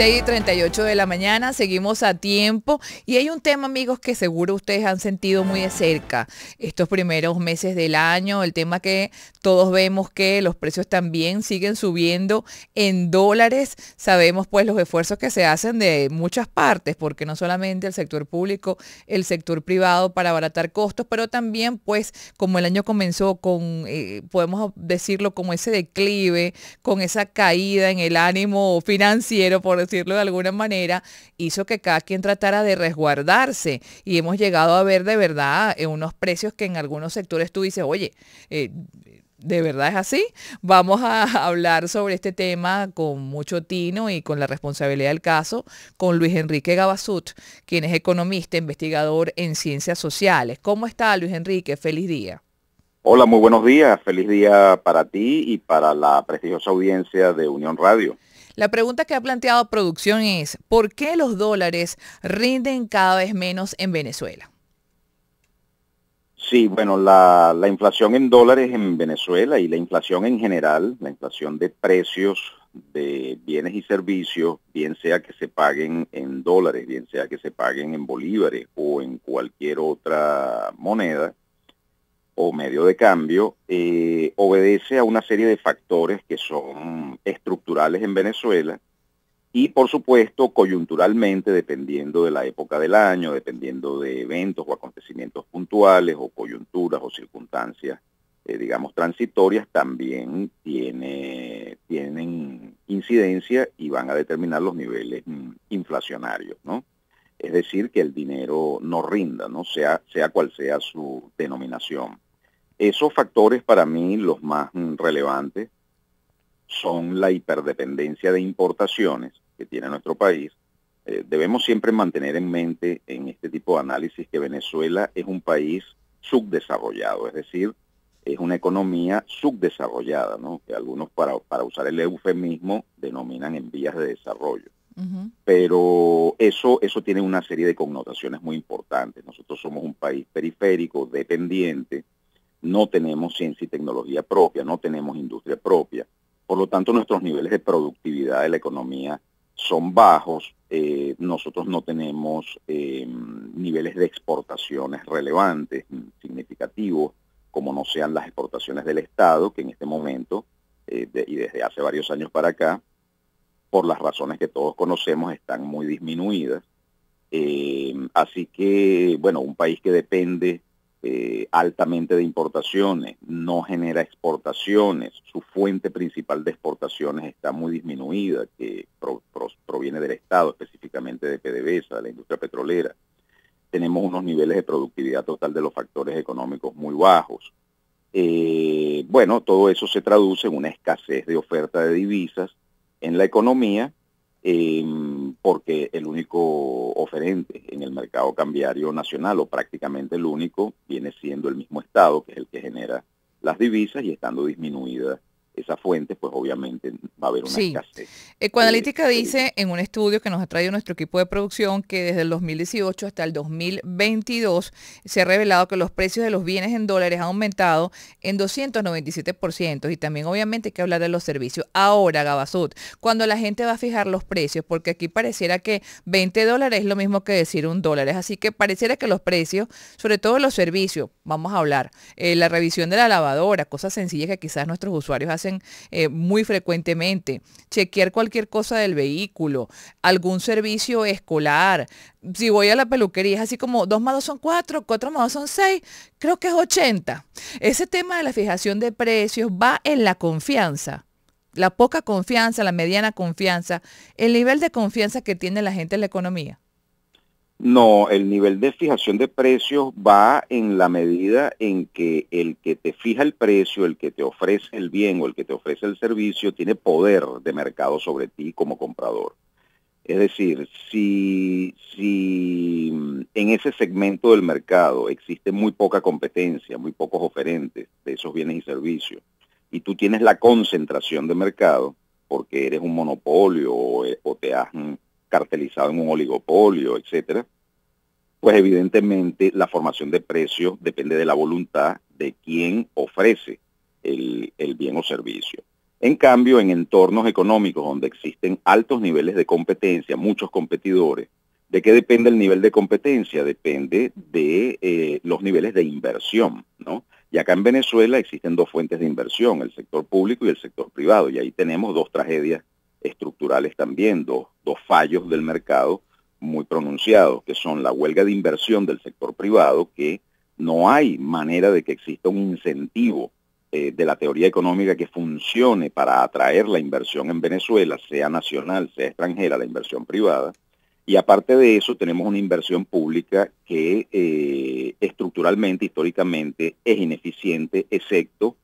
6:38 de la mañana, seguimos a tiempo y hay un tema, amigos, que seguro ustedes han sentido muy de cerca estos primeros meses del año, el tema que todos vemos que los precios también siguen subiendo en dólares. Sabemos pues los esfuerzos que se hacen de muchas partes, porque no solamente el sector público, el sector privado para abaratar costos, pero también pues como el año comenzó con, podemos decirlo, como ese declive, con esa caída en el ánimo financiero, por decirlo de alguna manera, hizo que cada quien tratara de resguardarse y hemos llegado a ver de verdad unos precios que en algunos sectores tú dices, oye, ¿de verdad es así? Vamos a hablar sobre este tema con mucho tino y con la responsabilidad del caso con Luis Enrique Gabasut, quien es economista, investigador en ciencias sociales. ¿Cómo está, Luis Enrique? Feliz día. Hola, muy buenos días. Feliz día para ti y para la prestigiosa audiencia de Unión Radio. La pregunta que ha planteado producción es, ¿por qué los dólares rinden cada vez menos en Venezuela? Sí, bueno, la inflación en dólares en Venezuela y la inflación en general, la inflación de precios de bienes y servicios, bien sea que se paguen en dólares, bien sea que se paguen en bolívares o en cualquier otra moneda o medio de cambio, obedece a una serie de factores que son estructurales en Venezuela y, por supuesto, coyunturalmente, dependiendo de la época del año, dependiendo de eventos o acontecimientos puntuales o coyunturas o circunstancias, digamos, transitorias, también tienen incidencia y van a determinar los niveles inflacionarios, ¿no? Es decir, que el dinero no rinda, ¿no? Sea cual sea su denominación. Esos factores para mí los más relevantes son la hiperdependencia de importaciones que tiene nuestro país. Debemos siempre mantener en mente en este tipo de análisis que Venezuela es un país subdesarrollado, es decir, es una economía subdesarrollada, ¿no? Que algunos para usar el eufemismo denominan en vías de desarrollo. Pero eso tiene una serie de connotaciones muy importantes. Nosotros somos un país periférico, dependiente, no tenemos ciencia y tecnología propia, no tenemos industria propia. Por lo tanto, nuestros niveles de productividad de la economía son bajos. Nosotros no tenemos niveles de exportaciones relevantes, significativos, como no sean las exportaciones del Estado, que en este momento y desde hace varios años para acá, por las razones que todos conocemos, están muy disminuidas. Así que, bueno, un país que depende altamente de importaciones, no genera exportaciones, su fuente principal de exportaciones está muy disminuida, que proviene del Estado, específicamente de PDVSA, de la industria petrolera. Tenemos unos niveles de productividad total de los factores económicos muy bajos. Bueno, todo eso se traduce en una escasez de oferta de divisas en la economía, porque el único oferente en el mercado cambiario nacional, o prácticamente el único, viene siendo el mismo Estado, que es el que genera las divisas, y estando disminuida esa fuente, pues obviamente va a haber una Sí. escasez. Ecoanalítica dice en un estudio que nos ha traído nuestro equipo de producción que desde el 2018 hasta el 2022 se ha revelado que los precios de los bienes en dólares han aumentado en 297% y también obviamente hay que hablar de los servicios. Ahora, Gabasut, cuando la gente va a fijar los precios, porque aquí pareciera que $20 es lo mismo que decir $1, así que pareciera que los precios, sobre todo los servicios, vamos a hablar, la revisión de la lavadora, cosas sencillas que quizás nuestros usuarios hacen muy frecuentemente, chequear cualquier cosa del vehículo, algún servicio escolar. Si voy a la peluquería es así como 2 más 2 son 4, 4 más 2 son 6, creo que es 80. Ese tema de la fijación de precios va en la confianza, la poca confianza, la mediana confianza, el nivel de confianza que tiene la gente en la economía. No, el nivel de fijación de precios va en la medida en que el que te fija el precio, el que te ofrece el bien o el que te ofrece el servicio, tiene poder de mercado sobre ti como comprador. Es decir, si en ese segmento del mercado existe muy poca competencia, muy pocos oferentes de esos bienes y servicios, y tú tienes la concentración de mercado, porque eres un monopolio o te has cartelizado en un oligopolio, etcétera, pues evidentemente la formación de precios depende de la voluntad de quien ofrece el bien o servicio. En cambio, en entornos económicos donde existen altos niveles de competencia, muchos competidores, ¿de qué depende el nivel de competencia? Depende de los niveles de inversión, ¿no? Y acá en Venezuela existen dos fuentes de inversión, el sector público y el sector privado, y ahí tenemos dos tragedias estructurales también, dos fallos del mercado muy pronunciados, que son la huelga de inversión del sector privado, que no hay manera de que exista un incentivo de la teoría económica que funcione para atraer la inversión en Venezuela, sea nacional, sea extranjera, la inversión privada. Y aparte de eso, tenemos una inversión pública que estructuralmente, históricamente, es ineficiente, excepto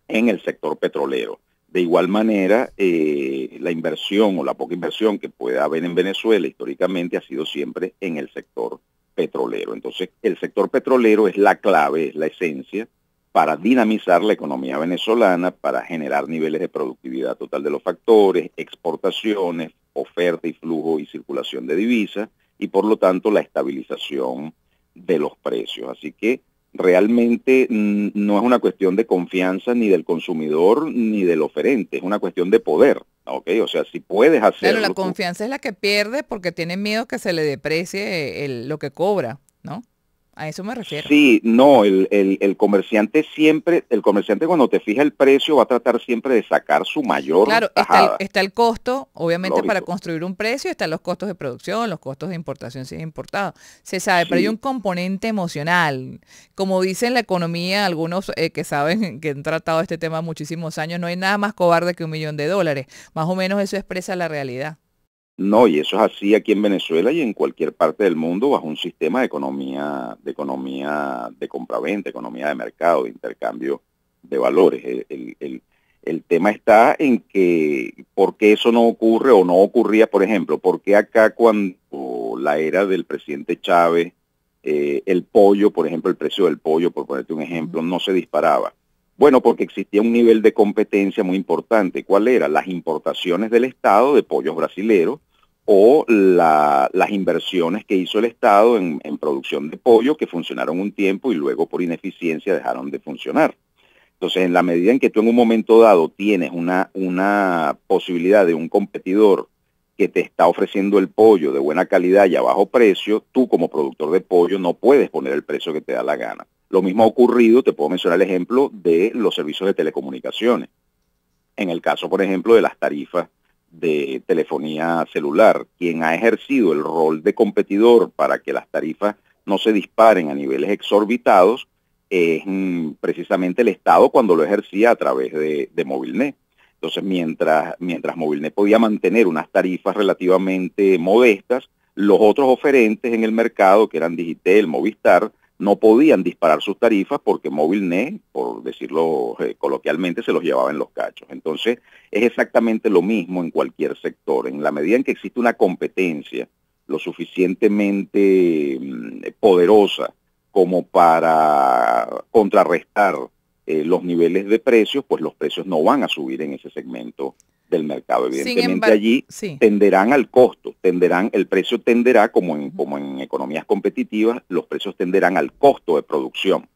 en el sector petrolero. De igual manera, la inversión o la poca inversión que puede haber en Venezuela históricamente ha sido siempre en el sector petrolero. Entonces, el sector petrolero es la clave, es la esencia para dinamizar la economía venezolana, para generar niveles de productividad total de los factores, exportaciones, oferta y flujo y circulación de divisas, y por lo tanto la estabilización de los precios. Así que realmente no es una cuestión de confianza ni del consumidor ni del oferente, es una cuestión de poder, ¿ok? O sea, si puedes hacerlo... Claro, la confianza es la que pierde porque tiene miedo que se le deprecie lo que cobra, ¿no? A eso me refiero. Sí, no, el comerciante siempre, el comerciante cuando te fija el precio va a tratar siempre de sacar su mayor Claro, tajada. está el costo, obviamente, para Lógico. construir un precio, están los costos de producción, los costos de importación si es importado. Se sabe, pero hay un Sí, componente emocional. Como dicen la economía, algunos que saben que han tratado este tema muchísimos años, no hay nada más cobarde que $1.000.000. Más o menos eso expresa la realidad. no, y eso es así aquí en Venezuela y en cualquier parte del mundo bajo un sistema de economía de compraventa, economía de mercado, de intercambio de valores. El tema está en que por qué eso no ocurre o no ocurría, por ejemplo, por qué acá cuando la era del presidente Chávez, el pollo, por ejemplo, el precio del pollo, por ponerte un Ujú. ejemplo, no se disparaba. Bueno, porque existía un nivel de competencia muy importante. ¿Cuál era? Las importaciones del Estado de pollos brasileros o las inversiones que hizo el Estado en producción de pollo que funcionaron un tiempo y luego por ineficiencia dejaron de funcionar. Entonces, en la medida en que tú en un momento dado tienes una posibilidad de un competidor que te está ofreciendo el pollo de buena calidad y a bajo precio, tú como productor de pollo no puedes poner el precio que te da la gana. Lo mismo ha ocurrido, te puedo mencionar el ejemplo de los servicios de telecomunicaciones. En el caso, por ejemplo, de las tarifas de telefonía celular, quien ha ejercido el rol de competidor para que las tarifas no se disparen a niveles exorbitados es precisamente el Estado cuando lo ejercía a través de Movilnet. Entonces, mientras Movilnet podía mantener unas tarifas relativamente modestas, los otros oferentes en el mercado, que eran Digitel, Movistar, no podían disparar sus tarifas porque Movilnet, por decirlo coloquialmente, se los llevaba en los cachos. Entonces, es exactamente lo mismo en cualquier sector. En la medida en que existe una competencia lo suficientemente poderosa como para contrarrestar los niveles de precios, pues los precios no van a subir en ese segmento del mercado. Sin Evidentemente embargo, allí sí. tenderán al costo, el precio tenderá, como en economías competitivas, los precios tenderán al costo de producción.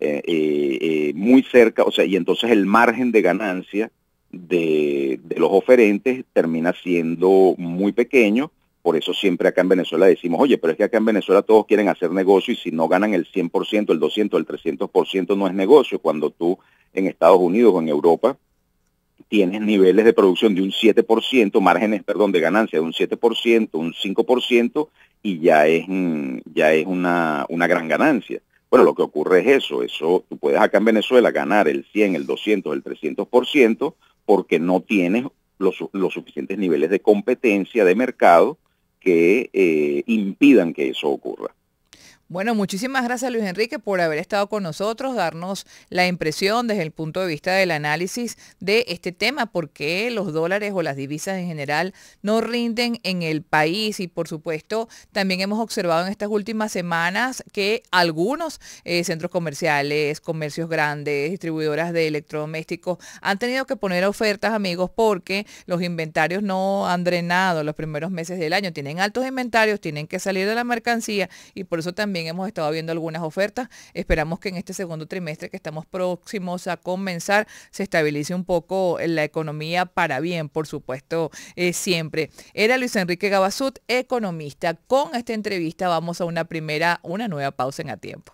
Muy cerca, o sea, y entonces el margen de ganancia de los oferentes termina siendo muy pequeño. Por eso siempre acá en Venezuela decimos, oye, pero es que acá en Venezuela todos quieren hacer negocio y si no ganan el 100%, el 200, el 300% no es negocio. Cuando tú en Estados Unidos o en Europa tienes niveles de producción de un 7%, márgenes, perdón, de ganancia de un 7%, un 5% y ya es una gran ganancia. Bueno, lo que ocurre es eso tú puedes acá en Venezuela ganar el 100, el 200, el 300% porque no tienes los suficientes niveles de competencia de mercado que impidan que eso ocurra. Bueno, muchísimas gracias Luis Enrique por haber estado con nosotros, darnos la impresión desde el punto de vista del análisis de este tema, por qué los dólares o las divisas en general no rinden en el país y por supuesto también hemos observado en estas últimas semanas que algunos centros comerciales, comercios grandes, distribuidoras de electrodomésticos han tenido que poner ofertas, amigos, porque los inventarios no han drenado los primeros meses del año, tienen altos inventarios, tienen que salir de la mercancía y por eso también también hemos estado viendo algunas ofertas. Esperamos que en este segundo trimestre que estamos próximos a comenzar se estabilice un poco la economía para bien, por supuesto, siempre. Era Luis Enrique Gabasut, economista. Con esta entrevista vamos a una nueva pausa en A Tiempo.